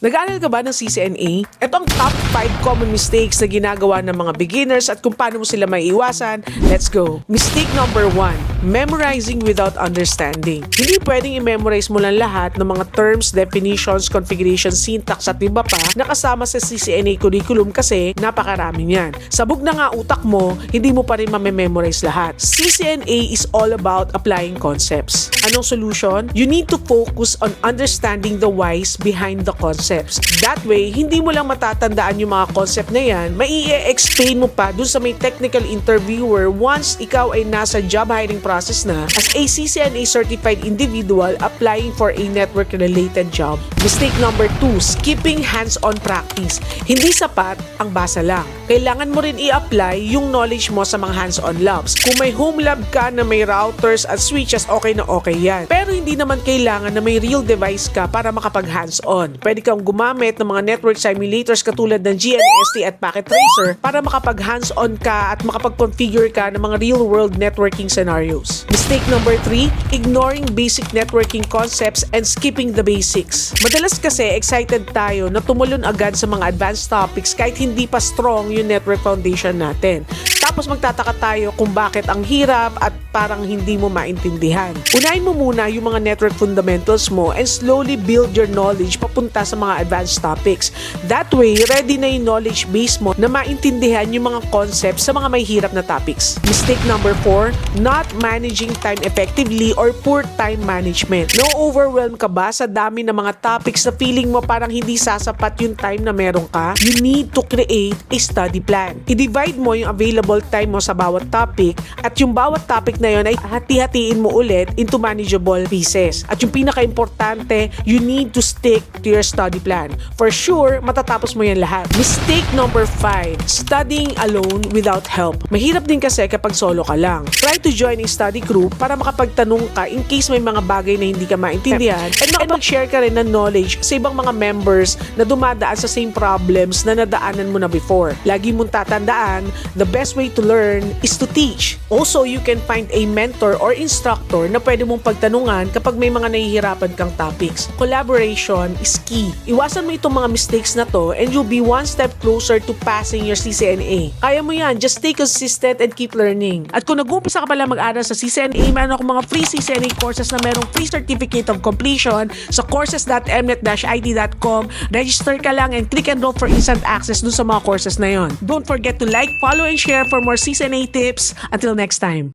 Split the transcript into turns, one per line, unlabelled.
Nag-aaral ka ba ng CCNA? Ito ang top 5 common mistakes na ginagawa ng mga beginners at kung paano mo sila maiiwasan. Let's go! Mistake number 1, memorizing without understanding. Hindi pwedeng i-memorize mo lang lahat ng mga terms, definitions, configuration, syntax at iba pa na kasama sa CCNA curriculum kasi napakarami niyan. Sabog na nga utak mo, hindi mo pa rin mamememorize lahat. CCNA is all about applying concepts. Anong solution? You need to focus on understanding the whys behind the concepts. That way, hindi mo lang matatandaan yung mga concept na yan, mai-explain mo pa dun sa may technical interviewer once ikaw ay nasa job hiring process na as a CCNA certified individual applying for a network-related job. Mistake number 2, skipping hands-on practice. Hindi sapat ang basa lang. Kailangan mo rin i-apply yung knowledge mo sa mga hands-on labs. Kung may home lab ka na may routers at switches, okay na okay yan. Pero hindi naman kailangan na may real device ka para makapag hands-on. Pwede kang gumamit ng mga network simulators katulad ng GNST at Packet Tracer para makapag hands-on ka at makapag-configure ka ng mga real-world networking scenarios. Mistake number 3, ignoring basic networking concepts and skipping the basics. Madalas kasi excited tayo na tumulon agad sa mga advanced topics kahit hindi pa strong yung network foundation natin. Tapos magtataka tayo kung bakit ang hirap at parang hindi mo maintindihan. Unahin mo muna yung mga network fundamentals mo and slowly build your knowledge papunta sa mga advanced topics. That way, ready na yung knowledge base mo na maintindihan yung mga concepts sa mga may hirap na topics. Mistake number 4, not managing time effectively or poor time management. No-overwhelm ka ba sa dami ng mga topics na feeling mo parang hindi sasapat yung time na meron ka? You need to create a study plan. I-divide mo yung available time mo sa bawat topic at yung bawat topic na yun ay hati-hatiin mo ulit into manageable pieces. At yung pinaka-importante, you need to stick to your study plan. For sure, matatapos mo yan lahat. Mistake number 5, studying alone without help. Mahirap din kasi kapag solo ka lang. Try to join a study group para makapagtanong ka in case may mga bagay na hindi ka maintindihan and makapag-share ka rin ng knowledge sa ibang mga members na dumadaan sa same problems na nadaanan mo na before. Lagi mong tatandaan, the best way to learn is to teach. Also, you can find a mentor or instructor na pwede mong pagtanungan kapag may mga nahihirapan kang topics. Collaboration is key. Iwasan mo itong mga mistakes na to and you'll be one step closer to passing your CCNA. Kaya mo yan, just stay consistent and keep learning. At kung nag-uumpisa ka pala mag-aral sa CCNA, meron akong mga free CCNA courses na merong free certificate of completion sa courses.mnet-it.com. Register ka lang and click enroll for instant access dun sa mga courses na yon. Don't forget to like, follow, and share for more CCNA tips. Until next time.